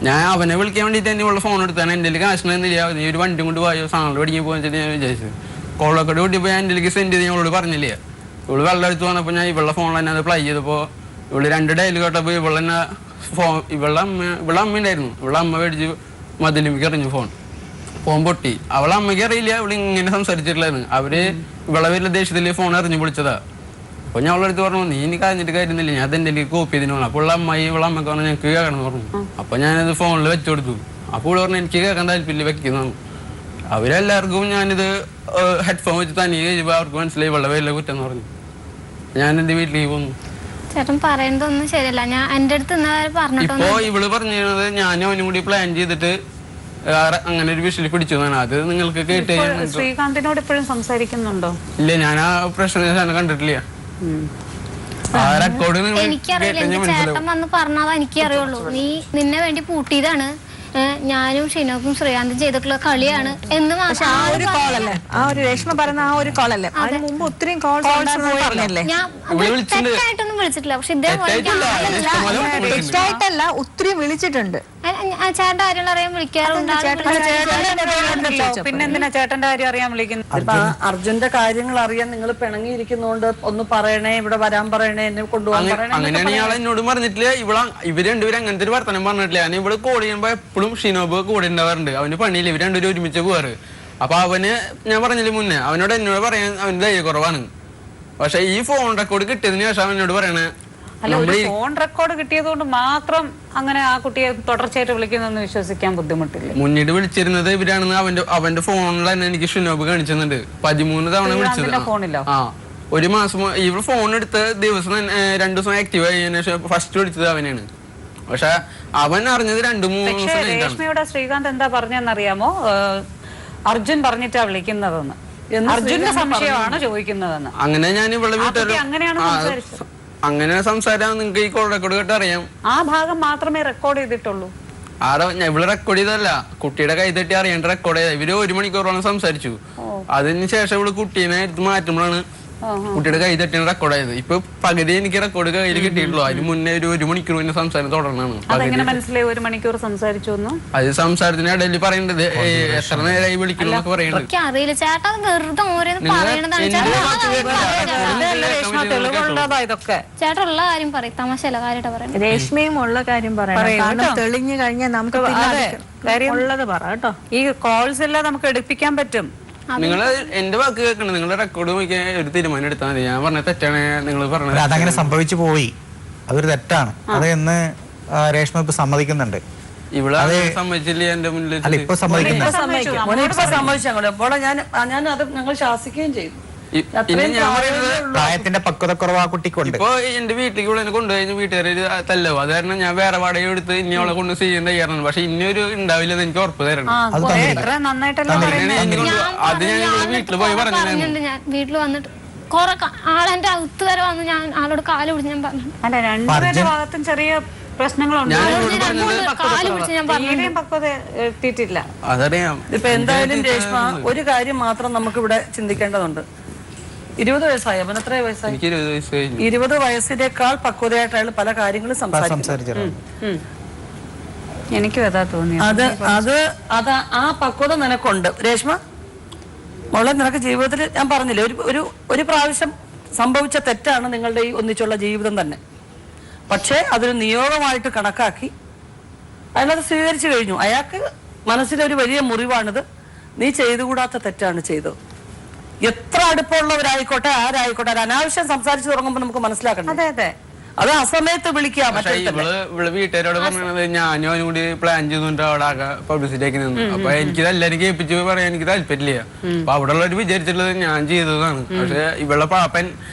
ഞാൻ അവനെ വിളിക്കാൻ വേണ്ടിയിട്ട് തന്നെ ഉള്ള ഫോൺ എടുത്താണ്. എൻ്റെ കാശിനില്ല, നീ ഒരു വണ്ടി കൊണ്ട് പോയോ സാധനം പഠിക്കാൻ പോകാൻ വെച്ചിട്ട് ഞാൻ വിചാരിച്ചത്. കോളൊക്കെ കൂട്ടിയപ്പോൾ ഞാൻ എൻ്റെ സെൻഡ് ചെയ്ത് ഞങ്ങളോട് പറഞ്ഞില്ലേ. ഇവള് വെള്ളം എടുത്ത് വന്നപ്പോൾ ഞാൻ ഇവളുടെ ഫോണിൽ തന്നെ അത് പ്ലൈ ചെയ്തപ്പോൾ ഇവള് 2 ഡയൽ കേട്ടപ്പോൾ ഇവളെന്നെ ഇവളുടെ അമ്മ ഉണ്ടായിരുന്നു. ഇവളുടെ അമ്മ മേടിച്ച് മതിലുമിക്ക് എറിഞ്ഞു ഫോൺ പൊട്ടി. അവളെ അമ്മയ്ക്ക് അറിയില്ല ഇവിടെ ഇങ്ങനെ സംസാരിച്ചിട്ടില്ലായിരുന്നു. അവര് ഇവളെ വലിയ ദേഷ്യത്തില് ഫോൺ എറിഞ്ഞു വിളിച്ചതാ. അപ്പോൾ ഞാൻ അവളടുത്ത് പറഞ്ഞു, നീ എനിക്ക് കഴിഞ്ഞിട്ട് കാര്യമൊന്നുമില്ല, ഞാൻ അതെൻ്റെ കോപ്പി ചെയ്തിന് പറഞ്ഞു. അപ്പോൾ ഇവളെ അമ്മക്ക് പറഞ്ഞു ഞങ്ങൾക്ക് കേൾക്കണം പറഞ്ഞു. അപ്പോൾ ഞാനത് ഫോണിൽ വെച്ചു കൊടുത്തു. അപ്പോൾ ഇവിടെ പറഞ്ഞു എനിക്ക് കേൾക്കാൻ താല്പര്യമില്ല, വെക്കുന്നതാണ്. അവരെല്ലാവർക്കും ഞാനിത് ഹെഡ്ഫോൺ വെച്ച് തനിയെ കഴിയുമ്പോൾ അവർക്ക് മനസ്സിലായി ഇവളുടെ വലിയ കുറ്റം എന്ന് പറഞ്ഞു. ഞാൻ എൻ്റെ വീട്ടിലേക്ക് പോന്നു. ചേട്ടൻ പറയുന്നതൊന്നും ശരിയല്ല. ഞാൻ എൻ്റെ അടുത്ത് ഇപ്പോ ഇവള് പറഞ്ഞത് ഞാനും അവനും കൂടി പ്ലാൻ ചെയ്തിട്ട് അങ്ങനെ ഒരു വിഷയിൽ പിടിച്ചു. അത് നിങ്ങൾക്ക് കേട്ട് ശ്രീകാന്തിനോട് ഇപ്പോഴും സംസാരിക്കുന്നുണ്ടോ? ഇല്ല, ഞാൻ ആ പ്രശ്നം കണ്ടിട്ടില്ല. എനിക്കറിയില്ല, ചേട്ടൻ വന്ന് പറഞ്ഞതാ എനിക്കറിയുള്ളൂ. നീ നിന്നെ വേണ്ടി പൂട്ടിയതാണ്, ഞാനും ഷിനോക്കും ശ്രീകാന്തും ചെയ്തിട്ടുള്ള കളിയാണ് എന്ന് മാത്രം. ആ ഒരു കോളല്ലേ, ആ ഒരു രേഷ്മ പറയുന്ന ആ ഒരു കോളല്ലേ, അതിന് മുമ്പ് ഒത്തിരി കോൾസ് ഞാൻ തെറ്റായിട്ടൊന്നും വിളിച്ചിട്ടില്ല. പക്ഷെ തെറ്റായിട്ടല്ല, ഒത്തിരി വിളിച്ചിട്ടുണ്ട്. ചേട്ടന്റെ കാര്യങ്ങൾ അറിയാൻ വിളിക്കാറുണ്ട്. പിന്നെ എന്തിനാ ചേട്ടന്റെ കാര്യം അറിയാൻ വിളിക്കുന്നത്? അർജുന്റെ കാര്യങ്ങൾ അറിയാൻ നിങ്ങൾ പിണങ്ങിയിരിക്കുന്നോണ്ട് ഒന്ന് പറയണേ, ഇവിടെ വരാൻ പറയണേ, എന്നെ കൊണ്ടുപോകാൻ പറയണേ. അങ്ങനെയാണ് ഇയാൾ എന്നോട് പറഞ്ഞിട്ടില്ല. ഇവര് രണ്ടുപേരും അങ്ങനത്തെ ഒരു വർത്തനം പറഞ്ഞിട്ടില്ല. ഞാൻ ഇവിടെ കോൾ ചെയ്യുമ്പോ എപ്പോഴും ഷിനോബ് കൂടെ ഉണ്ടാവാറുണ്ട്. അവന് പണിയില്ല, ഇവര് രണ്ടുപേരും ഒരുമിച്ച് പോവാറ്. അപ്പൊ അവന് ഞാൻ പറഞ്ഞില്ല മുന്നേ, എന്നോട് പറയാൻ അവന് ധൈര്യ കുറവാണ്. പക്ഷെ ഈ ഫോൺ റെക്കോർഡ് കിട്ടിയതിന് ശേഷം അവനോട് പറയണേ. അല്ല, ഒരു ഫോൺ റെക്കോർഡ് കിട്ടിയത് കൊണ്ട് മാത്രം അങ്ങനെ ആ കുട്ടിയെ തുടർച്ചയായിട്ട് വിളിക്കുന്നതെന്ന് വിശ്വസിക്കാൻ ബുദ്ധിമുട്ടില്ല. മുന്നീട് വിളിച്ചിരുന്നത് ഇവരാണെന്ന് അവന്റെ ഫോണിൽ തന്നെ എനിക്ക് ഷിനോബ് കാണിച്ചിരുന്നുണ്ട്. 13 തവണ വിളിച്ചത്. ഫോണിലോ? ആ, ഒരു മാസം ഇവർ ഫോൺ എടുത്ത് ദിവസം 2 ദിവസം ആക്റ്റീവ് ആയതിനു ശേഷം ഫസ്റ്റ് വിളിച്ചത് അവനാണ്. പക്ഷെ അവൻ അറിഞ്ഞത് 2-3 ദിവസം. രേഷ്മയുടെ ശ്രീകാന്ത് എന്താ പറഞ്ഞെന്നറിയാമോ? അർജുൻ പറഞ്ഞിട്ടാ വിളിക്കുന്നതെന്ന്. അർജുന്റെ സംശയമാണ് ചോദിക്കുന്നതെന്ന്. അങ്ങനെ ഞാൻ ഇവിടെ അങ്ങനെയാണ് അങ്ങനെ സംസാരം നിങ്ങൾക്ക് ഈ കോൾ റെക്കോർഡ് കേട്ട് അറിയാം. ആ ഭാഗം മാത്രമേ റെക്കോർഡ് ചെയ്തിട്ടുള്ളൂ. ഇവിടെ റെക്കോർഡ് ചെയ്തല്ല, കുട്ടിയുടെ കൈ തട്ടി അറിയേണ്ട റെക്കോർഡ് ചെയ്ത. ഇവര് 1 മണിക്കൂറോളം സംസാരിച്ചു. അതിന് ശേഷം ഇവള് കുട്ടീനെ എടുത്ത് മാറ്റുമ്പോഴാണ് കുട്ടിയുടെ കൈ തട്ടിയാണ് റെക്കോർഡ് ആയത്. ഇപ്പൊ പകുതി എനിക്ക് റെക്കോർഡ് കയ്യിൽ കിട്ടിയിട്ടുള്ളൂ. അതിന് മുന്നേ ഒരു 1 മണിക്കൂർ മുന്നേ സംസാരം തുടർന്നാണ്. അതെങ്ങനെ മനസ്സിലായി 1 മണിക്കൂർ സംസാരിച്ചു? അത് സംസാരത്തിന് ഇടയിൽ പറയേണ്ടത് എത്ര നേരമായി വിളിക്കണമെന്നൊക്കെ പറയുന്നത്. ചേട്ടനുള്ള കാര്യം പറയും, തമാശയല്ല കാര്യമായിട്ട് പറയാം. രേഷ്മയും ഉള്ള കാര്യം പറയാം, തെളിഞ്ഞു കഴിഞ്ഞാൽ നമുക്ക് ഉള്ളത് പറ കേട്ടോ. ഈ കോൾസ് എല്ലാം നമുക്ക് എടുപ്പിക്കാൻ പറ്റും. നിങ്ങള് എന്റെ വാക്ക് കേൾക്കണം. നിങ്ങളെ റെക്കോർഡ് നോക്കിയാൽ ഒരു തീരുമാനം എടുത്താൽ മതി. ഞാൻ പറഞ്ഞ തെറ്റാണ് നിങ്ങൾ പറഞ്ഞത്. അതങ്ങനെ സംഭവിച്ചു പോയി, അതൊരു തെറ്റാണ്. അത് എന്ന് രേഷ്മ ഇപ്പൊ സമ്മതിക്കുന്നുണ്ട്. ഇവിടെ സമ്മതിച്ചില്ല എന്റെ മുന്നിൽ. അല്ല, ഇപ്പൊ സമ്മതിക്കുന്നുണ്ട്. അപ്പോൾ ഞാൻ അത് ഞങ്ങൾ ശാസിക്കുകയും ചെയ്തു. പ്രായത്തിന്റെ പക്വതക്കുറവ് ആ കുട്ടിക്കുണ്ട്. ഇപ്പൊ എന്റെ വീട്ടിലേക്ക് ഇവിടെ കൊണ്ടുപോയി വീട്ടുകാര് തല്ലോ. അത് കാരണം ഞാൻ വേറെ വാടക എടുത്ത് ഇനി അവളെ കൊണ്ട് ചെയ്യാൻ തയ്യാറാണ്. പക്ഷെ ഇനിയൊരു ഉണ്ടാവില്ലെന്ന് എനിക്ക് ഉറപ്പ് തരണം. അത് ഞാൻ വീട്ടിൽ പോയി പറഞ്ഞിട്ടുണ്ട്. ഞാൻ വീട്ടിൽ വന്നിട്ട് കൊറേ ആളെന്റെ അകത്ത് വരെ വന്ന് ഞാൻ ആളോട് കാല് പിടിച്ച് ഞാൻ പറഞ്ഞു. അല്ല, രണ്ടുപേരുടെ ഭാഗത്തും ചെറിയ പ്രശ്നങ്ങളുണ്ട്. പക്വത എത്തിയിട്ടില്ല. അതറിയാം. ഇപ്പൊ എന്തായാലും രേഷ്മ ഒരു കാര്യം മാത്രം നമുക്ക് ഇവിടെ ചിന്തിക്കേണ്ടതുണ്ട്. 20 വയസ്സായി. അവൻ എത്ര വയസ്സായി? 20 വയസ്സിനേക്കാൾ പക്വതയായിട്ട് അയാൾ പല കാര്യങ്ങളും സംസാരിച്ചു. എനിക്കും അതാ തോന്നി. അത് ആ പക്വത നിനക്കുണ്ട് രേഷ്മ. മോളെ, നിനക്ക് ജീവിതത്തിൽ ഞാൻ പറഞ്ഞില്ലേ, ഒരു പ്രാവശ്യം സംഭവിച്ച തെറ്റാണ് നിങ്ങളുടെ ഈ ഒന്നിച്ചുള്ള ജീവിതം തന്നെ. പക്ഷേ അതൊരു നിയോഗമായിട്ട് കണക്കാക്കി അയാളത് സ്വീകരിച്ചു കഴിഞ്ഞു. അയാൾക്ക് മനസ്സിലൊരു വലിയ മുറിവാണിത്. നീ ചെയ്തുകൂടാത്ത തെറ്റാണ് ചെയ്തത്. എത്ര അടുപ്പമുള്ളവരായിക്കോട്ടെ, ആരായിക്കോട്ടെ, അത് അനാവശ്യം സംസാരിച്ചു തുടങ്ങുമ്പോൾ നമുക്ക് മനസ്സിലാക്കണം. അതെ അതെ, അത് ആ സമയത്ത് വിളിക്കാം. ഇവള് വീട്ടുകാരോട് പറഞ്ഞത് ഞാനും അവനും കൂടി പ്ലാൻ ചെയ്തിട്ട് അവിടെ പബ്ലിസിറ്റി ആക്കി നിന്നു. അപ്പൊ എനിക്കിതെല്ലാരും കേൾപ്പിച്ച് പറയാൻ എനിക്ക് താല്പര്യമില്ല. അപ്പൊ അവിടെ ഉള്ളവര് വിചാരിച്ചിട്ടുള്ളത് ഞാൻ ചെയ്തതാണ്. പക്ഷെ ഇവളുടെ പാപ്പൻ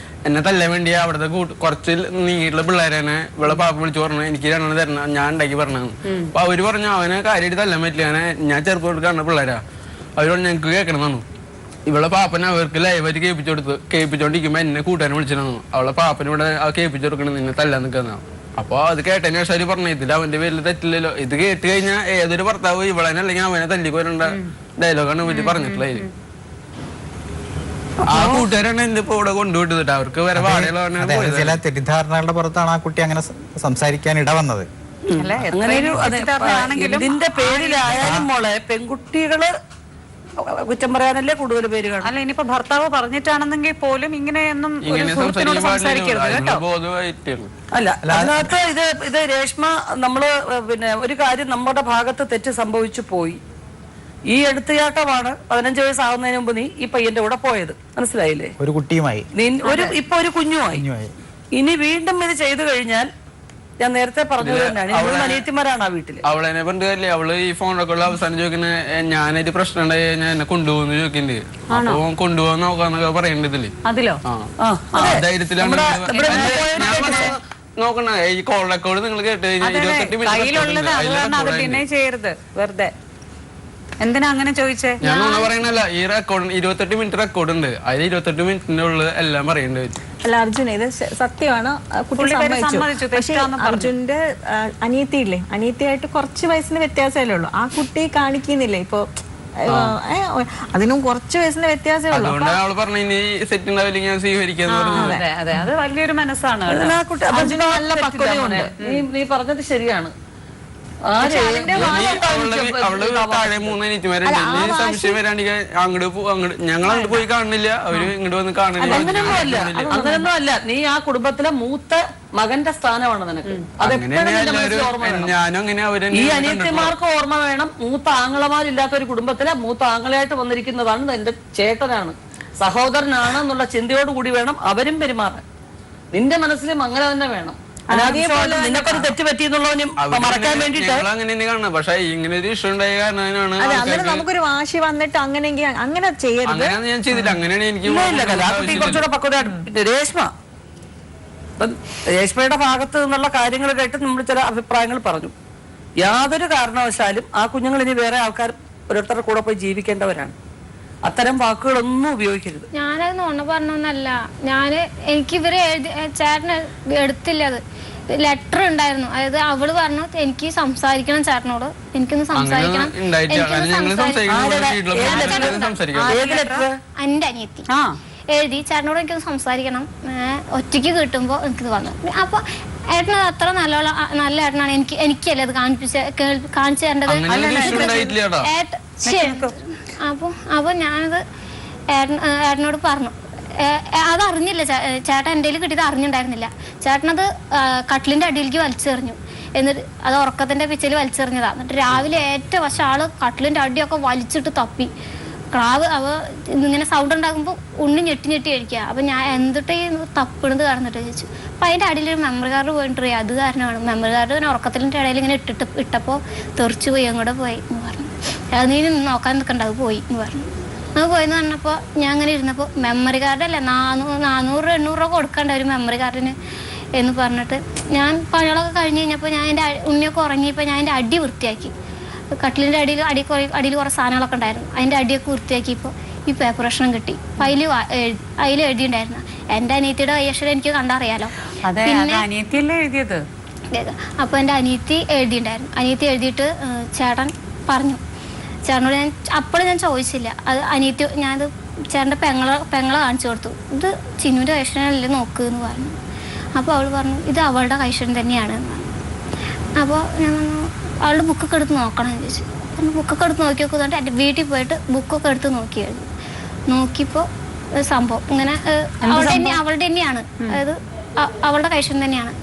എന്നെ തല്ലാൻ വേണ്ടി അവിടുത്തെ കുറച്ച് നീങ്ങിയിട്ടുള്ള പിള്ളേരെന്നെ ഇവളെ പാപ്പ വിളിച്ചു പറഞ്ഞു എനിക്ക് 2 തരണം, ഞാൻ ഉണ്ടാക്കി പറഞ്ഞാണ്. അപ്പൊ അവര് പറഞ്ഞു അവനെ കാര്യമായിട്ട് തല്ലാൻ പറ്റില്ല, ഞാൻ ചെറുപ്പം കാണുന്ന പിള്ളേരാ, അവരോട് ഞങ്ങൾക്ക് കേൾക്കണമെന്നാണ്. ഇവളെ പാപ്പനെ അവർക്ക് ലൈവായിട്ട് കേൾപ്പിച്ചോണ്ടിരിക്കുമ്പോ എന്നെ കൂട്ടാൻ വിളിച്ചിരുന്നു. അവളെ പാപ്പനിവിടെ കേൾപ്പിച്ചു കൊടുക്കണം, നിന്നെ തല്ലാൻ നിൽക്കുന്ന. അപ്പൊ അത് കേട്ടതിന് ശേഷം അവര് പറഞ്ഞു ഇതിൽ അവന്റെ പേരിൽ തെറ്റില്ലല്ലോ. ഇത് കേട്ട് കഴിഞ്ഞാൽ ഏതൊരു ഭർത്താവ് ഇവളനെ അല്ലെങ്കിൽ അവനെ തല്ലിക്കൊരേണ്ട ഡയലോഗാണ് ഇവര് പറഞ്ഞിട്ടുള്ളത്. ആ കൂട്ടുകാരാണ് എന്റെ ഇപ്പൊ ഇവിടെ കൊണ്ടുവിട്ടത്. അവർക്ക് വേറെ വാടക ചില തെറ്റിദ്ധാരണകളുടെ പുറത്താണ് ആ കുട്ടി അങ്ങനെ സംസാരിക്കാൻ ഇടവന്നത്. അങ്ങനെ ഒരു ഇതിന്റെ പേരിലായാലും മോളെ പെൺകുട്ടികള് കുറ്റം പറയാനല്ലേ കൂടുതൽ പേര് കാണും. അല്ല ഇനിയിപ്പോ ഭർത്താവ് പറഞ്ഞിട്ടാണെന്നെങ്കിൽ പോലും ഇങ്ങനെയൊന്നും ഒരു സുഹൃത്തിനോട് സംസാരിക്കരുത് കേട്ടോ. അല്ല അതിനകത്ത് ഇത് രേഷ്മ നമ്മള് പിന്നെ ഒരു കാര്യം നമ്മുടെ ഭാഗത്ത് തെറ്റ് സംഭവിച്ചു പോയി. ഈ എടുത്തുചാട്ടമാണ് 15 വയസ്സാകുന്നതിന് മുമ്പ് നീ ഈ പയ്യന്റെ കൂടെ പോയത്, മനസ്സിലായില്ലേ? ഒരു കുട്ടിയുമായി ഇപ്പൊ ഒരു കുഞ്ഞുമായി. ഇനി വീണ്ടും ഇത് ചെയ്തു കഴിഞ്ഞാൽ ഞാൻ നേരത്തെ പറഞ്ഞത് തന്നെയാണ്, അനിയത്തിമാരാണ് ആ വീട്ടില്. അവളെന്നെ പറഞ്ഞല്ലേ, അവള് ഈ ഫോണൊക്കെ ഉള്ള അവസാനം ചോദിക്കണേ ഞാനൊരു പ്രശ്നം ഉണ്ടായി കഴിഞ്ഞാൽ എന്നെ കൊണ്ടുപോകുന്നു ചോദിക്കുന്നുണ്ട്. അപ്പൊ കൊണ്ടുപോകാൻ നോക്കാന്നൊക്കെ പറയേണ്ടതില്ലേ. അതിലോ ധൈര്യത്തിലാണ് നോക്കണ. ഈ കോൾ റെക്കോർഡ് നിങ്ങൾ കേട്ട് കഴിഞ്ഞാൽ 28 കയ്യിലുള്ളത് അത് പിന്നെ ചെയ്യരുത് വെറുതെ. എന്തിനാ അങ്ങനെ ചോദിച്ചേ? ഞാൻ പറയണല്ല, ഈ റെക്കോർഡ് 28 മിനിറ്റ് റെക്കോർഡ് ഉണ്ട്. അതിൽ 28 മിനിറ്റിന്റെ ഉള്ളിൽ എല്ലാം പറയേണ്ടി വരും. അല്ല അർജുൻ, ഇത് സത്യമാണ്, കുട്ടി സമ്മതിച്ചു. പക്ഷെ അർജുന്റെ അനിയത്തിയില്ലേ, അനിയത്തിയായിട്ട് കുറച്ച് വയസ്സിന് വ്യത്യാസമല്ലേ ഉള്ളൂ. ആ കുട്ടി കാണിക്കുന്നില്ലേ ഇപ്പൊ, അതിനും കുറച്ച് വയസ്സിന്റെ വ്യത്യാസമേ ഉള്ളൂ. അതുകൊണ്ടാണ് അവള് പറഞ്ഞ ഇനി സെറ്റ് ഉണ്ടാവില്ലെങ്കിൽ ഞാൻ സ്വീകരിക്കാന്ന്. അതെ അത് വലിയൊരു മനസ്സാണ്. അർജുന നല്ല പക്വതയുണ്ട്. നീ പറഞ്ഞത് ശരിയാണ്. അവള് താഴെ 3 അനിയത്തിമാരുണ്ട്. സംശയം വരാണെങ്കിൽ അങ്ങോട്ട് ഞങ്ങൾ അങ്ങോട്ട് പോയി കാണുന്നില്ല, അവര് ഇങ്ങോട്ട് വന്ന് കാണില്ല. അങ്ങനൊന്നും അല്ല. നീ ആ കുടുംബത്തിലെ മൂത്ത മകന്റെ സ്ഥാനമാണ് നിനക്ക്. ഞാനും അങ്ങനെ അവര് ഈ അനിയത്തിമാർക്ക് ഓർമ്മ വേണം. മൂത്ത ആങ്ങളമാരില്ലാത്ത ഒരു കുടുംബത്തിലെ മൂത്ത ആങ്ങളയായിട്ട് വന്നിരിക്കുന്നതാണ് എന്റെ ചേട്ടനാണ്, സഹോദരനാണ് എന്നുള്ള ചിന്തയോട് കൂടി വേണം അവരും പെരുമാറാൻ. നിന്റെ മനസ്സിലും അങ്ങനെ തന്നെ വേണം. നിനക്കൊരു തെറ്റ് പറ്റിയെന്നുള്ളവനും മറക്കാൻ വേണ്ടിട്ട് അങ്ങനെ തന്നെ കാണണം. പക്ഷെ ഇങ്ങനെ ഒരു ഇഷ്യൂ ഉണ്ടായ കാരണമാണ് നമുക്കൊരു വാശി വന്നിട്ട് അങ്ങനെയെങ്കിൽ അങ്ങനെ ചെയ്യരുത്. ഞാൻ ചെയ്തില്ല. അങ്ങനെയാണ് എനിക്ക് കുറച്ചുകൂടെ പക്വതയായിട്ട്. രേഷ്മയുടെ ഭാഗത്ത് നിന്നുള്ള കാര്യങ്ങൾ കേട്ട് നമ്മൾ ചില അഭിപ്രായങ്ങൾ പറഞ്ഞു. യാതൊരു കാരണവശാലും ആ കുഞ്ഞുങ്ങൾ ഇനി വേറെ ആൾക്കാർ ഓരോരുത്തരുടെ കൂടെ പോയി ജീവിക്കേണ്ടവരാണ്. അത്തരം വാക്കുകളൊന്നും ഉപയോഗിക്കരുത്. ഞാനത് നുണ പറഞ്ഞൊന്നല്ല. എനിക്ക് ഇവര് ചേട്ടന് എടുത്തില്ല. അത് ലെറ്റർ ഉണ്ടായിരുന്നു. അതായത് അവള് പറഞ്ഞു എനിക്ക് സംസാരിക്കണം ചേട്ടനോട്, എനിക്കൊന്ന് സംസാരിക്കണം. എന്റെ അനിയത്തി എഴുതി ചേട്ടനോട് എനിക്കൊന്ന് സംസാരിക്കണം, ഒറ്റയ്ക്ക് കിട്ടുമ്പോ എനിക്കിത് വന്നു. അപ്പൊ ഏട്ടനത് അത്ര നല്ല ഏട്ടനാണ്. എനിക്കല്ലേ അത് കാണിച്ചു തരേണ്ടത്. അപ്പൊ ഞാനത് ഏട്ടനോട് പറഞ്ഞു. അതറിഞ്ഞില്ല ചേട്ടൻ. എൻ്റെ കയ്യിൽ കിട്ടിയത് അറിഞ്ഞിട്ടുണ്ടായിരുന്നില്ല. ചേട്ടനത് കട്ടിലിന്റെ അടിയിലേക്ക് വലിച്ചെറിഞ്ഞു. എന്നിട്ട് അത് ഉറക്കത്തിന്റെ പിച്ചയിൽ വലിച്ചെറിഞ്ഞതാ. എന്നിട്ട് രാവിലെ ഏറ്റവും പക്ഷെ ആള് കട്ടിലിന്റെ അടിയൊക്കെ വലിച്ചിട്ട് തപ്പി. ക്രാവ് ഇങ്ങനെ സൗണ്ട് ഉണ്ടാകുമ്പോൾ ഉണ്ണി ഞെട്ടി കഴിക്കുക. അപ്പൊ ഞാൻ എന്തിട്ട് ഈ തപ്പിണത് കാണുന്നിട്ട് ചോദിച്ചു. അപ്പൊ അതിന്റെ അടിയിലൊരു മെമ്മറി കാർഡ് പോയിട്ട് അത് കാരണമാണ്. മെമ്മറി കാർഡ് ഇങ്ങനെ ഉറക്കത്തിന്റെ ഇടയിൽ ഇങ്ങനെ ഇട്ടപ്പോ തെറിച്ചു പോയി, അങ്ങോട്ട് പോയി എന്ന് പറഞ്ഞു. അത് നീ നോക്കാൻ നിൽക്കണ്ട, അത് പോയി എന്ന് പറഞ്ഞു. അത് പോയെന്ന് പറഞ്ഞപ്പോൾ ഞാൻ അങ്ങനെ ഇരുന്നപ്പോൾ മെമ്മറി കാർഡല്ലേ 400-800 രൂപ കൊടുക്കണ്ട ഒരു മെമ്മറി കാർഡിന് എന്ന് പറഞ്ഞിട്ട് ഞാൻ പണികളൊക്കെ കഴിഞ്ഞ് കഴിഞ്ഞപ്പോൾ ഞാൻ എൻ്റെ ഉണ്ണിയൊക്കെ ഉറങ്ങിയപ്പോൾ ഞാൻ എൻ്റെ അടി വൃത്തിയാക്കി. കട്ടിലിൻ്റെ അടിയിൽ കുറേ സാധനങ്ങളൊക്കെ ഉണ്ടായിരുന്നു. അതിൻ്റെ അടിയൊക്കെ വൃത്തിയാക്കിയപ്പോൾ ഈ പേപ്പർ കഷ്ണം കിട്ടി. അതിൽ എഴുതിയിട്ടുണ്ടായിരുന്നു. എൻ്റെ അനിയത്തിയുടെ കൈയക്ഷരം എനിക്ക് കണ്ടറിയാലോ. എഴുതിയത് അപ്പോൾ എൻ്റെ അനിയത്തി എഴുതിയിട്ടുണ്ടായിരുന്നു. അനിയത്തി എഴുതിയിട്ട് ചേട്ടൻ പറഞ്ഞു. ചേട്ടനോട് അപ്പോഴും ഞാൻ ചോദിച്ചില്ല. അത് അനിയത്തി ഞാനത് ചേട്ടൻ്റെ പെങ്ങളെ കാണിച്ചു കൊടുത്തു. ഇത് ചിന്നുവിൻ്റെ കൈഷണല്ലേ നോക്ക് എന്ന് പറഞ്ഞു. അപ്പോൾ അവൾ പറഞ്ഞു ഇത് അവളുടെ കൈഷണം തന്നെയാണ് എന്ന് പറഞ്ഞു. അപ്പോൾ ഞാൻ പറഞ്ഞു അവളുടെ ബുക്കൊക്കെ എടുത്ത് നോക്കണം എന്ന് ചോദിച്ചു. പറഞ്ഞു ബുക്കൊക്കെ എടുത്ത് നോക്കി നോക്കുന്നുണ്ട്. എൻ്റെ വീട്ടിൽ പോയിട്ട് ബുക്കൊക്കെ എടുത്ത് നോക്കിയായിരുന്നു. നോക്കിയപ്പോൾ സംഭവം ഇങ്ങനെ അവളുടെ തന്നെയാണ്. അതായത് അവളുടെ കൈഷണം തന്നെയാണ്.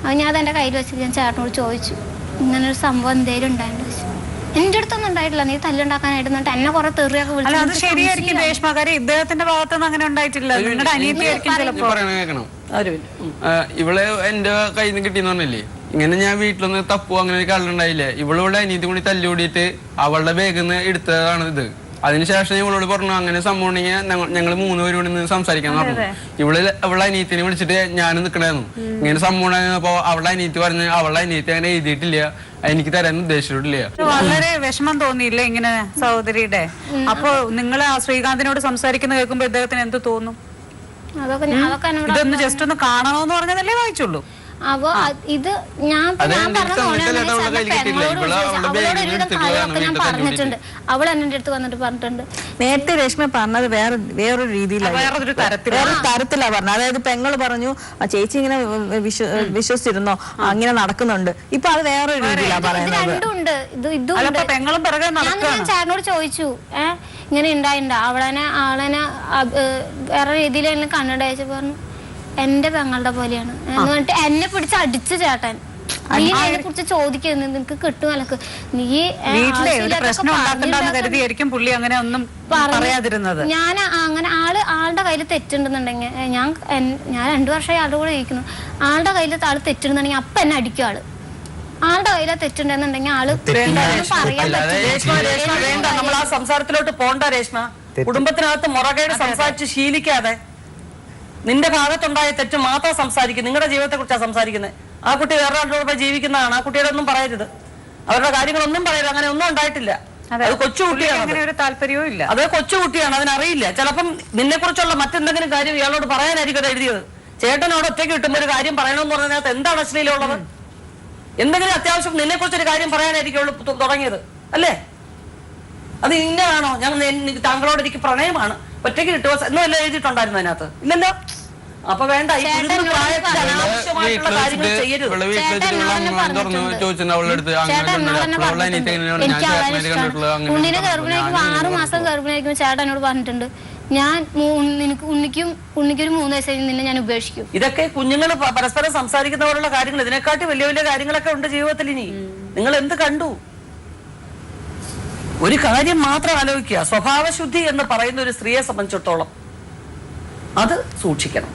അത് ഞാൻ അതെൻ്റെ കയ്യിൽ വെച്ചിട്ട് ഞാൻ ചേട്ടനോട് ചോദിച്ചു ഇങ്ങനൊരു സംഭവം എന്തേലും ഉണ്ടായെന്ന് ചോദിച്ചു. എന്റെ അടുത്തൊന്നും ഉണ്ടായിട്ടില്ല. നീ തല്ലുണ്ടാക്കാനായിട്ട് എന്നെ കുറെ തെറിയൊക്കെ വിളിച്ചു. അത് ശരിയായിരിക്കും രേഷ്മകാരി, ഇദ്ദേഹത്തിന്റെ ഭാഗത്തൊന്നും അങ്ങനെ ഉണ്ടായിട്ടില്ല. നിങ്ങളുടെ അനിയത്തിയായിരിക്കും ചിലപ്പോ. ഇവളെ എന്റെ കയ്യിൽ നിന്ന് കിട്ടിയെന്ന് പറഞ്ഞില്ലേ, ഇങ്ങനെ ഞാൻ വീട്ടിലൊന്ന് തപ്പു അങ്ങനെ ഒരു കള്ളുണ്ടായില്ലേ, ഇവളുടെ അനിയത്തി കൂടി തല്ലുകൂടിയിട്ട് അവളുടെ ബാഗിൽ നിന്ന് എടുത്തതാണ് ഇത്. അതിനുശേഷം ഇവളോട് പറഞ്ഞു അങ്ങനെ സംഭവം ഉണ്ടെങ്കിൽ ഞങ്ങൾ 3 പേരും കൂടി നിന്ന് സംസാരിക്കാൻ പറഞ്ഞു. അവളുടെ അനിയത്തിനെ വിളിച്ചിട്ട് ഞാൻ നിൽക്കണായിരുന്നു. ഇങ്ങനെ സംഭവം ഉണ്ടായിരുന്നപ്പോ അവളുടെ അനിയത്തി പറഞ്ഞു അവളുടെ അനിയത്തി അങ്ങനെ എഴുതിയിട്ടില്ല, എനിക്ക് തരാൻ ഉദ്ദേശിച്ചിട്ടില്ല. വളരെ വിഷമം തോന്നിയില്ലേ ഇങ്ങനെ സഹോദരിയുടെ? അപ്പൊ നിങ്ങൾ ആ ശ്രീകാന്തിനോട് സംസാരിക്കുന്ന കേൾക്കുമ്പോ ഇദ്ദേഹത്തിന് എന്ത് തോന്നും? ഇതൊന്ന് ജസ്റ്റ് ഒന്ന് കാണണമെന്ന് പറഞ്ഞതല്ലേ വായിച്ചുള്ളൂ. അപ്പൊ ഇത് ഞാൻ പറഞ്ഞ പറഞ്ഞിട്ടുണ്ട്. അവൾ എന്റെ അടുത്ത് വന്നിട്ട് പറഞ്ഞിട്ടുണ്ട്. നേരത്തെ രേഷ്മ പറഞ്ഞത് വേറൊരു രീതിയിലാണ്, വേറൊരു തരത്തിലാ പറഞ്ഞത്. അതായത് പെങ്ങൾ പറഞ്ഞു ചേച്ചി ഇങ്ങനെ വിശ്വസിച്ചിരുന്നോ, അങ്ങനെ നടക്കുന്നുണ്ട്. ഇപ്പൊ അത് വേറൊരു രീതിയിലാ പറയുന്നത്. രണ്ടുണ്ട്, ഞാൻ ചേട്ടനോട് ചോദിച്ചു ഇങ്ങനെ ഉണ്ടായിണ്ട ആളെന്നെ വേറെ രീതിയിൽ എന്നെ കണ്ണട അയച്ചു പറഞ്ഞു എന്റെ പെങ്ങളുടെ പോലെയാണ് എന്ന് പറഞ്ഞിട്ട് എന്നെ പിടിച്ച് അടിച്ചു ചേട്ടൻ. നീ അതിനെ കുറിച്ച് ചോദിക്കുന്നു, നിനക്ക് കിട്ടുമല്ലക്ക്, നീ ഞാൻ അങ്ങനെ ആളുടെ കയ്യിൽ തെറ്റുണ്ടെന്നുണ്ടെങ്കിൽ ഞാൻ 2 വർഷമായി ആളുടെ കൂടെ ഇരിക്കുന്നു. ആളുടെ കയ്യിൽ ആള് തെറ്റുണ്ടെന്നുണ്ടെങ്കിൽ അപ്പൊ എന്നെ അടിക്കും. ആളുടെ കയ്യിലെ തെറ്റുണ്ടെന്നുണ്ടെങ്കിൽ ആള് നമ്മൾ ആ സംസാരത്തിലോട്ട് പോണ്ട രേഷ്മ. കുടുംബത്തിനകത്ത് മുറകേട് സംസാരിച്ച് ശീലിക്കാതെ നിന്റെ ഭാഗത്തുണ്ടായ തെറ്റ് മാത്രം സംസാരിക്കും. നിങ്ങളുടെ ജീവിതത്തെ കുറിച്ചാണ് സംസാരിക്കുന്നത്. ആ കുട്ടി വേറൊരാളോട് ജീവിക്കുന്നതാണ്. ആ കുട്ടിയുടെ ഒന്നും പറയരുത്, അവരുടെ കാര്യങ്ങളൊന്നും പറയരുത്. അങ്ങനെ ഒന്നും ഉണ്ടായിട്ടില്ല. അത് കൊച്ചുകുട്ടിയാണ്, താല്പര്യവും ഇല്ല. അത് കൊച്ചുകുട്ടിയാണ്, അതിനറിയില്ല. ചിലപ്പം നിന്നെ കുറിച്ചുള്ള മറ്റെന്തെങ്കിലും കാര്യം ഇയാളോട് പറയാനായിരിക്കും എഴുതിയത്. ചേട്ടനോട് ഒറ്റയ്ക്ക് കിട്ടുമ്പോൾ ഒരു കാര്യം പറയണമെന്ന് പറഞ്ഞതിനകത്ത് എന്താണ് അശ്ലീലമുള്ളത്? എന്തെങ്കിലും അത്യാവശ്യം നിന്നെ കുറിച്ചൊരു കാര്യം പറയാനായിരിക്കും തുടങ്ങിയത് അല്ലേ? അത് ഇന്നതാണോ? താങ്കളോട് എനിക്ക് പ്രണയമാണ്, ഒറ്റയ്ക്ക് കിട്ടുക എന്നും എല്ലാം എഴുതിയിട്ടുണ്ടായിരുന്നു അതിനകത്ത്? ഇല്ലല്ലോ. അപ്പൊ വേണ്ട, ഈ പ്രായത്തിൽ അനാവശ്യമായിട്ടുള്ള കാര്യങ്ങൾ ചെയ്യരുത്. ഉണ്ണിനെ ഗർഭിണിയായിരിക്കും 6 മാസം ഗർഭിണിയായിരിക്കും ചേട്ടനോട് പറഞ്ഞിട്ടുണ്ട് ഞാൻ ഉണ്ണിക്കൊരു 3 വയസ്സ് നിന്നെ ഞാൻ ഉപേക്ഷിക്കും. ഇതൊക്കെ കുഞ്ഞുങ്ങൾ പരസ്പരം സംസാരിക്കുന്നവരുള്ള കാര്യങ്ങൾ. ഇതിനെക്കാട്ടി വലിയ വലിയ കാര്യങ്ങളൊക്കെ ഉണ്ട് ജീവിതത്തിൽ. ഇനി നിങ്ങൾ എന്ത് കണ്ടു? ഒരു കാര്യം മാത്രം ആലോചിക്കുക, സ്വഭാവശുദ്ധി എന്ന് പറയുന്ന ഒരു സ്ത്രീയെ സംബന്ധിച്ചിടത്തോളം അത് സൂക്ഷിക്കണം.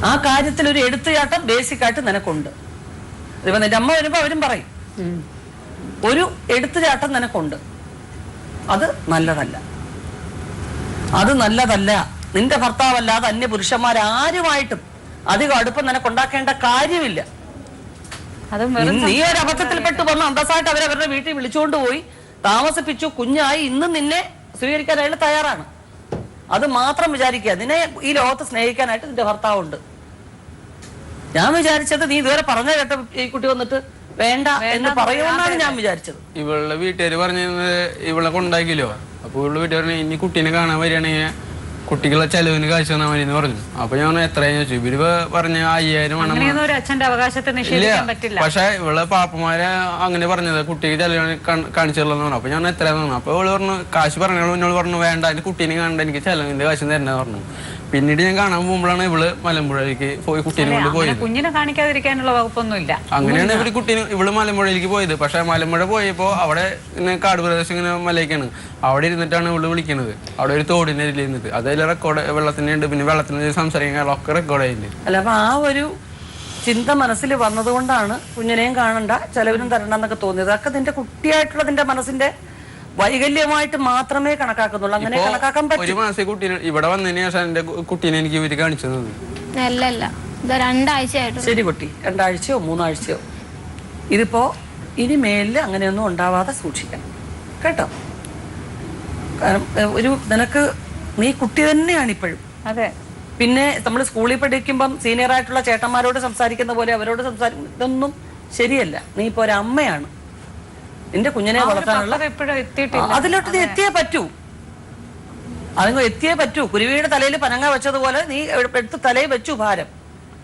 ആ കാര്യത്തിൽ ഒരു എടുത്തുചാട്ടം ബേസിക്കായിട്ട് നിനക്കുണ്ട്. ഇപ്പൊ നിന്റെ അമ്മ വരുമ്പോ അവരും പറയും ഒരു എടുത്തുചാട്ടം നിനക്കുണ്ട്. അത് നല്ലതല്ല, അത് നല്ലതല്ല. നിന്റെ ഭർത്താവല്ലാതെ അന്യ പുരുഷന്മാരാരുമായിട്ടും അധികം അടുപ്പം നിനക്കുണ്ടാക്കേണ്ട കാര്യമില്ല. നീ ഒരു അബദ്ധത്തിൽപ്പെട്ട് വന്ന് അന്തസ്സായിട്ട് അവരവരുടെ വീട്ടിൽ വിളിച്ചുകൊണ്ട് പോയി താമസിപ്പിച്ചു, കുഞ്ഞായി, ഇന്നും നിന്നെ സ്വീകരിക്കാൻ അയാൾ തയ്യാറാണ്. അത് മാത്രം വിചാരിക്കുക. നിന്നെ ഈ ലോകത്ത് സ്നേഹിക്കാനായിട്ട് നിന്റെ ഭർത്താവുണ്ട്. ഞാൻ വിചാരിച്ചത് നീ ഇതുവരെ പറഞ്ഞ കേട്ട ഈ കുട്ടി വന്നിട്ട് വേണ്ട എന്ന് പറയുമെന്നാണ് ഞാൻ വിചാരിച്ചത്. ഇവളുടെ വീട്ടുകാര് പറഞ്ഞത് ഇവളെ കൊണ്ടാക്കില്ലോ. അപ്പൊ ഇവളുടെ വീട്ടുകാർ ഇനി കുട്ടീനെ കാണാൻ വരികയാണെങ്കിൽ കുട്ടികളെ ചെലവിന് കാശ് തന്നാൽ മതി എന്ന് പറഞ്ഞു. അപ്പൊ ഞാൻ എത്രയെന്ന് ചോദിച്ചു. ഇവര് പറഞ്ഞ 5000 പക്ഷെ ഇവളെ പാപ്പമാരെ അങ്ങനെ പറഞ്ഞത് കുട്ടിക്ക് ചെലവിന് കാണിച്ചുള്ളതെന്ന് പറഞ്ഞു. അപ്പൊ ഞാൻ എത്രയാന്ന് പറഞ്ഞു. അപ്പൊ ഇവള് പറഞ്ഞു കാശ് പറഞ്ഞോളൂ. എന്നോട് പറഞ്ഞു വേണ്ട, എന്റെ കുട്ടീനെ കാണണ്ട, എനിക്ക് ചെലവിന്റെ കാശ് തരണ്ടെന്ന് പറഞ്ഞു. പിന്നീട് ഞാൻ കാണാൻ പോകുമ്പോഴാണ് ഇവള് മലമ്പുഴയിലേക്ക് പോയി കുട്ടീനെ കൊണ്ട് പോയത്. കുഞ്ഞിനെ കാണിക്കാതിരിക്കാനുള്ള വകുപ്പൊന്നുമില്ല. അങ്ങനെയാണ് ഇവള് മലമ്പുഴയിലേക്ക് പോയത്. പക്ഷെ മലമ്പുഴ പോയപ്പോ അവിടെ കാട് പ്രദേശം ഇങ്ങനെ മലയൊക്കെയാണ്. അവിടെ ഇരുന്നിട്ടാണ് ഇവള് വിളിക്കുന്നത്. അവിടെ ഒരു തോടിന്റെ അരിയിൽ ഇരുന്നിട്ട് അതിൽ റെക്കോർഡ് വെള്ളത്തിന്റെ ഉണ്ട്. പിന്നെ വെള്ളത്തിന് സംസാരിക്കാൻ ഒക്കെ റെക്കോർഡ് ആയില്ലേ. അല്ല, അപ്പൊ ആ ഒരു ചിന്ത മനസ്സിൽ വന്നതുകൊണ്ടാണ് കുഞ്ഞിനെയും കാണണ്ട, ചെലവിനും തരണ്ട എന്നൊക്കെ തോന്നിയത്. അതൊക്കെ നിന്റെ കുട്ടിയായിട്ടുള്ള നിന്റെ മനസ്സിന്റെ വൈകല്യമായിട്ട് മാത്രമേ കണക്കാക്കുന്നുള്ളൂ. അങ്ങനെ കണക്കാക്കാൻ പറ്റും. 1 മാസം കുട്ടീനെ ഇവിടെ വന്നതിന് ശേഷം എന്റെ കുട്ടീനെ എനിക്ക് ഇവര് കാണിച്ചു തന്നു. ശരി കുട്ടി, 2 ആഴ്ചയോ 3 ആഴ്ചയോ. ഇതിപ്പോ ഇനി മേലില് അങ്ങനെയൊന്നും ഉണ്ടാവാതെ സൂക്ഷിക്കണം കേട്ടോ. കാരണം നിനക്ക് നീ കുട്ടി തന്നെയാണ് ഇപ്പോഴും. അതെ. പിന്നെ നമ്മൾ സ്കൂളിൽ പഠിക്കുമ്പം സീനിയർ ആയിട്ടുള്ള ചേട്ടന്മാരോട് സംസാരിക്കുന്ന പോലെ അവരോട് സംസാരിക്കുന്ന ഇതൊന്നും ശരിയല്ല. നീ ഇപ്പൊ ഒരു അമ്മയാണ്. നിന്റെ കുഞ്ഞിനെ വളർത്താനുള്ള അതിലോട്ട് നീ എത്തിയേ പറ്റൂ. അതിങ്ങ് എത്തിയേ പറ്റൂ. കുരുവിയുടെ തലയിൽ പനങ്ങ വെച്ചതുപോലെ നീ എടുത്ത് തലയിൽ വെച്ചു ഭാരം.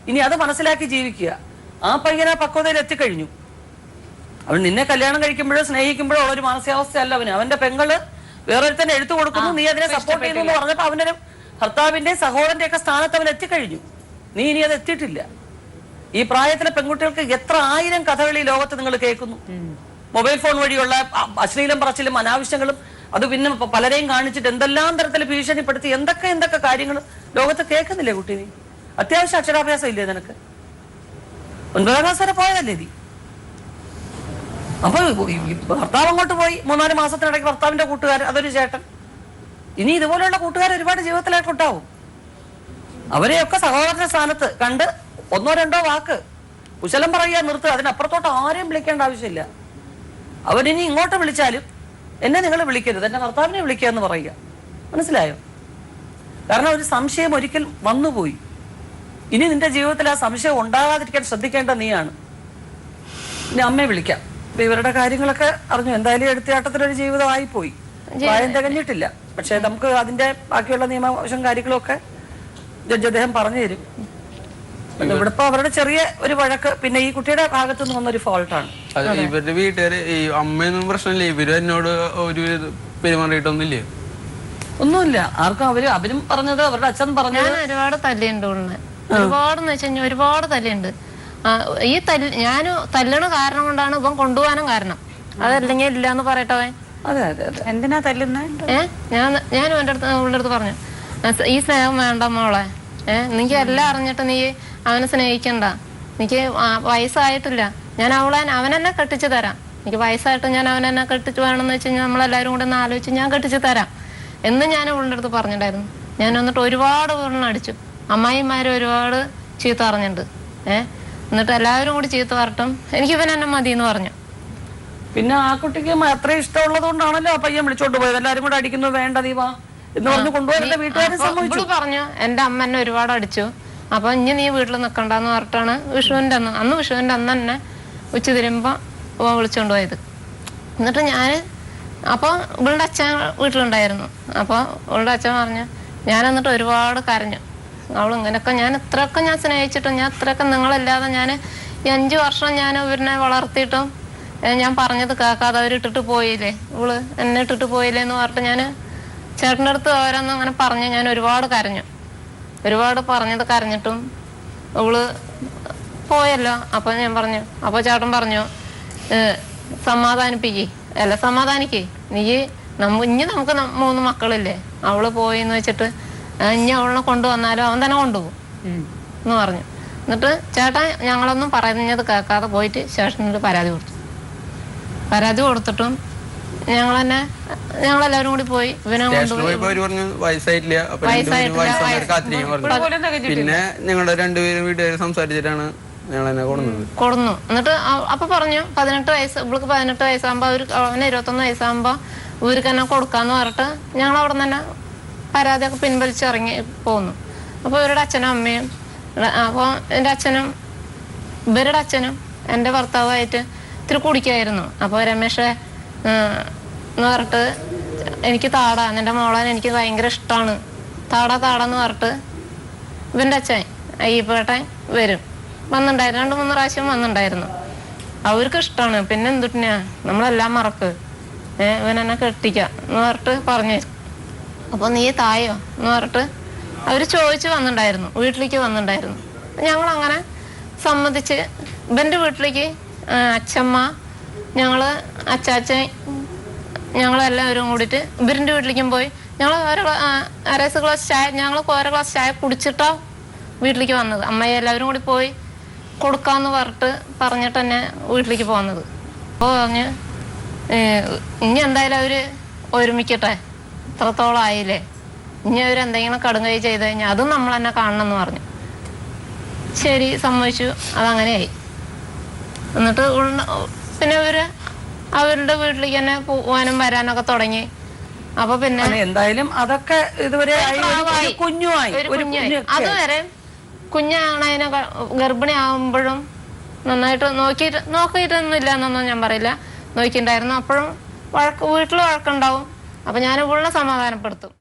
ഇനി അത് മനസ്സിലാക്കി ജീവിക്കുക. ആ പയ്യൻ ആ പക്വതയിൽ എത്തിക്കഴിഞ്ഞു. അവൻ നിന്നെ കല്യാണം കഴിക്കുമ്പോഴോ സ്നേഹിക്കുമ്പോഴോ ഉള്ളൊരു മാനസികാവസ്ഥയല്ല അവന്. അവന്റെ പെങ്ങള് വേറൊരുത്തന്നെ എടുത്തു കൊടുക്കുന്നു, നീ അതിനെ സപ്പോർട്ട് ചെയ്യുന്നു എന്ന് പറഞ്ഞപ്പോ അവനൊരു ഭർത്താവിന്റെ സഹോദരന്റെ ഒക്കെ സ്ഥാനത്ത് അവൻ എത്തിക്കഴിഞ്ഞു. നീ ഇനി അത് എത്തിയിട്ടില്ല. ഈ പ്രായത്തിലെ പെൺകുട്ടികൾക്ക് എത്ര 1000 കഥകൾ ഈ ലോകത്ത് നിങ്ങൾ കേൾക്കുന്നു. മൊബൈൽ ഫോൺ വഴിയുള്ള അശ്ലീലം പറച്ചിലും അനാവശ്യങ്ങളും അത് പിന്നെ പലരെയും കാണിച്ചിട്ട് എന്തെല്ലാം തരത്തിൽ ഭീഷണിപ്പെടുത്തി എന്തൊക്കെ കാര്യങ്ങൾ ലോകത്ത് കേൾക്കുന്നില്ലേ കുട്ടി? നീ അത്യാവശ്യം അക്ഷരാഭ്യാസം ഇല്ലേ നിനക്ക്? 9ാം ക്ലാസ് വരെ പോയതല്ലേ നീ? അപ്പൊ ഭർത്താവ് അങ്ങോട്ട് പോയി 3-4 മാസത്തിനിടയ്ക്ക് ഭർത്താവിന്റെ കൂട്ടുകാരൻ, അതൊരു ചേട്ടൻ. ഇനി ഇതുപോലെയുള്ള കൂട്ടുകാർ ഒരുപാട് ജീവിതത്തിലേക്ക് ഉണ്ടാവും. അവരെയൊക്കെ സഹോദരന്റെ സ്ഥാനത്ത് കണ്ട് 1-2 വാക്ക് കുശലം പറയുക, നിർത്തുക. അതിനപ്പുറത്തോട്ട് ആരെയും വിളിക്കേണ്ട ആവശ്യമില്ല. അവരിനി ഇങ്ങോട്ട് വിളിച്ചാലും എന്നെ നിങ്ങൾ വിളിക്കരുത്, എന്റെ ഭർത്താവിനെ വിളിക്കുക എന്ന് പറയുക. മനസ്സിലായോ? കാരണം ഒരു സംശയം ഒരിക്കൽ വന്നുപോയി. ഇനി നിന്റെ ജീവിതത്തിൽ ആ സംശയം ഉണ്ടാകാതിരിക്കാൻ ശ്രദ്ധിക്കേണ്ട നീയാണ്. ഇനി അമ്മയെ വിളിക്കാം. അപ്പൊ ഇവരുടെ കാര്യങ്ങളൊക്കെ അറിഞ്ഞു. എന്തായാലും എടുത്തയാട്ടത്തിലൊരു ജീവിതമായി പോയി, പ്രായം തികഞ്ഞിട്ടില്ല. പക്ഷെ നമുക്ക് അതിന്റെ ബാക്കിയുള്ള നിയമവശം കാര്യങ്ങളൊക്കെ ജഡ്ജ് അദ്ദേഹം പറഞ്ഞു തരും. ഇവിടെ ഇപ്പൊ അവരുടെ ചെറിയ ഒരു വഴക്ക്, പിന്നെ ഈ കുട്ടിയുടെ ഭാഗത്തു നിന്ന് വന്നൊരു ഫോൾട്ടാണ്. ഇവരുടെ വീട്ടുകാര് ഈ അമ്മയൊന്നും പ്രശ്നമില്ല, ഇവര് എന്നോട് ഒരു പെരുമാറിയിട്ടൊന്നുമില്ല. ഒന്നുമില്ല ആർക്കും. അവരും പറഞ്ഞത്, അവരുടെ അച്ഛൻ പറഞ്ഞത് ഞാൻ ഒരുപാട് തല്ലുണ്ട് ഉള്ളിന്. ഒരുപാടെന്ന് വെച്ച് കഴിഞ്ഞാൽ ഒരുപാട് തല്ലുണ്ട്. ഈ ഞാൻ തല്ലണ കാരണം കൊണ്ടാണ് ഇവൻ കൊണ്ടുപോകാനും കാരണം. അതല്ലെങ്കിൽ ഇല്ല എന്ന് പറയട്ടെ. അതെ അതെ അതെ. എന്തിനാ തല്ലുന്നത്? ഞാൻ ഉള്ളുടെ അടുത്ത് പറഞ്ഞു, ഈ സ്നേഹം വേണ്ട മോളെ. എനിക്ക് എല്ലാം അറിഞ്ഞിട്ട് നീ അവനെ സ്നേഹിക്കണ്ട. എനിക്ക് വയസ്സായിട്ടില്ല, ഞാൻ അവനെന്നെ കെട്ടിച്ചു തരാം. എനിക്ക് വയസ്സായിട്ട് ഞാൻ അവനെന്നെ കെട്ടിച്ച് വേണമെന്ന് വെച്ച് കഴിഞ്ഞാൽ നമ്മളെല്ലാവരും കൂടെ ഒന്ന് ആലോചിച്ച് ഞാൻ കെട്ടിച്ചു തരാം എന്ന് ഞാൻ ഉള്ളുടെ അടുത്ത് പറഞ്ഞിട്ടുണ്ടായിരുന്നു. ഞാൻ വന്നിട്ട് ഒരുപാട് അടിച്ചു. അമ്മായിമാരെ ഒരുപാട് ചീത്ത അറിഞ്ഞിട്ടുണ്ട്. എന്നിട്ട് എല്ലാവരും കൂടി ചീത്ത പറഞ്ഞിട്ടും എനിക്ക് ഇവൻ എന്നെ മതി എന്ന് പറഞ്ഞു. പിന്നെ ആ കുട്ടിക്ക് അത്രയും ഇഷ്ടമുള്ളത് കൊണ്ടാണല്ലോ ആ പയ്യൻ വിളിച്ചോണ്ട് പോയത്. എല്ലാരും കൂടെ അടിക്കുന്നു, വേണ്ട നീ വാ എന്ന് പറഞ്ഞു കൊണ്ടുപോയി. വീട്ടുകാരെ സമ്മതിച്ചു. പറഞ്ഞു എന്റെ അമ്മ എന്നെ ഒരുപാട് അടിച്ചു, അപ്പൊ ഇനി നീ വീട്ടിൽ നിൽക്കണ്ടെന്ന് പറഞ്ഞിട്ടാണ് വിഷുവിന്റെ അന്ന് വിഷുവിന്റെ അന്ന് തന്നെ ഉച്ച തിരുമ്പോ വിളിച്ചോണ്ട് പോയത്. എന്നിട്ട് അപ്പൊ ഇവളുടെ അച്ഛൻ വീട്ടിലുണ്ടായിരുന്നു. അപ്പൊ ഇവളുടെ അച്ഛൻ പറഞ്ഞു, ഞാൻ എന്നിട്ട് ഒരുപാട് കരഞ്ഞു. അവൾ ഇങ്ങനെയൊക്കെ ഞാൻ ഇത്രയൊക്കെ ഞാൻ സ്നേഹിച്ചിട്ടും ഞാൻ ഇത്രയൊക്കെ നിങ്ങളല്ലാതെ ഞാൻ ഈ 5 വർഷം ഞാൻ ഇവരിനെ വളർത്തിയിട്ടും ഞാൻ പറഞ്ഞത് കേൾക്കാതെ അവരിട്ടിട്ട് പോയില്ലേ, ഇവള് എന്നെ ഇട്ടിട്ട് പോയില്ലേ എന്ന് പറഞ്ഞിട്ട് ഞാൻ ചേട്ടൻ്റെ അടുത്ത് ഓരോന്നും അങ്ങനെ പറഞ്ഞ് ഞാൻ ഒരുപാട് കരഞ്ഞു. ഒരുപാട് കരഞ്ഞിട്ടും ഇവള് പോയല്ലോ. അപ്പൊ ഞാൻ പറഞ്ഞു, അപ്പൊ ചേട്ടൻ പറഞ്ഞു, സമാധാനിക്കേ നീ ഇനി നമുക്ക് 3 മക്കളില്ലേ, അവള് പോയിന്ന് വെച്ചിട്ട് ഇനി അവളിനെ കൊണ്ടുവന്നാലും അവൻ തന്നെ കൊണ്ടുപോകും എന്ന് പറഞ്ഞു. എന്നിട്ട് ചേട്ടൻ ഞങ്ങളൊന്നും പറഞ്ഞത് കേൾക്കാതെ പോയിട്ട് സ്റ്റേഷനിൽ പരാതി കൊടുത്തിട്ടും ഞങ്ങളെല്ലാവരും കൂടി പോയി ഇവനെ കൊണ്ടുപോയി. പിന്നെ ഞങ്ങളുടെ 2 പേരും വീട്ടുകാർ സംസാരിച്ചിട്ടാണ് ഞങ്ങളെന്നെ കൊടുന്നു. എന്നിട്ട് അപ്പൊ പറഞ്ഞു 18 വയസ്സ്, ഇവൾക്ക് 18 വയസ്സാകുമ്പോ അവന് 21 വയസ്സാകുമ്പോ ഇവർക്ക് തന്നെ കൊടുക്കാന്ന് പറഞ്ഞിട്ട് ഞങ്ങൾ അവിടെ നിന്ന് തന്നെ പരാതിയൊക്കെ പിൻവലിച്ചിറങ്ങി പോന്നു. അപ്പൊ ഇവരുടെ അച്ഛനും അമ്മയും, അപ്പൊ എൻ്റെ അച്ഛനും ഇവരുടെ അച്ഛനും എൻ്റെ ഭർത്താവുമായിട്ട് ഇത്തിരി കുടിക്കായിരുന്നു. അപ്പോൾ രമേശ് എന്ന് പറഞ്ഞിട്ട് എനിക്ക് താടാ, എൻ്റെ മോളെ എനിക്ക് ഭയങ്കര ഇഷ്ടമാണ്, താടാന്ന് പറഞ്ഞിട്ട് ഇവൻ്റെ അച്ഛൻ അയ്യപ്പേട്ടൻ വന്നിട്ടുണ്ടായിരുന്നു. 2-3 പ്രാവശ്യം വന്നിട്ടുണ്ടായിരുന്നു. അവർക്ക് ഇഷ്ടമാണ്. പിന്നെ എന്തുട്ടിനാ നമ്മളെല്ലാം മറക്ക്, ഇവനെന്നെ കെട്ടിക്ക എന്ന് പറഞ്ഞിട്ട് പറഞ്ഞു. അപ്പൊ നീ തായോ എന്ന് പറഞ്ഞിട്ട് അവര് ചോദിച്ചു വന്നിട്ടുണ്ടായിരുന്നു, വീട്ടിലേക്ക് വന്നിട്ടുണ്ടായിരുന്നു. ഞങ്ങൾ അങ്ങനെ സമ്മതിച്ച് ഇവന്റെ വീട്ടിലേക്ക് അച്ഛമ്മ, ഞങ്ങള് അച്ചാച്ചൻ, ഞങ്ങളെല്ലാവരും കൂടിയിട്ട് ഇവരിന്റെ വീട്ടിലേക്കും പോയി. ഞങ്ങൾ അര ഗ്ലാസ് ചായ, ഞങ്ങൾക്ക് ഓരോ ഗ്ലാസ് ചായ കുടിച്ചിട്ടാ വീട്ടിലേക്ക് വന്നത്. അമ്മയെ എല്ലാവരും കൂടി പോയി കൊടുക്കാന്ന് പറഞ്ഞിട്ട് തന്നെ വീട്ടിലേക്ക് പോകുന്നത്. അപ്പോൾ പറഞ്ഞ് ഇനി എന്തായാലും അവര് ഒരുമിക്കട്ടെ, ഇത്രത്തോളം ആയില്ലേ, ഇനി അവരെന്തെങ്കിലും കടുങ്കൈ ചെയ്ത് കഴിഞ്ഞാൽ അതും നമ്മൾ തന്നെ കാണണം എന്ന് പറഞ്ഞു. ശരി, സമ്മതിച്ചു. അതങ്ങനെയായി. എന്നിട്ട് പിന്നെ അവരുടെ വീട്ടിലേക്ക് തന്നെ പോവാനും വരാനൊക്കെ തുടങ്ങി. അപ്പൊ പിന്നെ എന്തായാലും അതൊക്കെ ഇതുവരെ അതുവരെ കുഞ്ഞാണതിനെ ഗർഭിണി ആകുമ്പോഴും നന്നായിട്ട് നോക്കിയിട്ടൊന്നുമില്ല എന്നൊന്നും ഞാൻ പറയില്ല, നോക്കിയിട്ടുണ്ടായിരുന്നു. അപ്പോഴും വീട്ടിൽ വഴക്കുണ്ടാവും. അപ്പൊ ഞാൻ ഇവളെ സമാധാനപ്പെടുത്തും.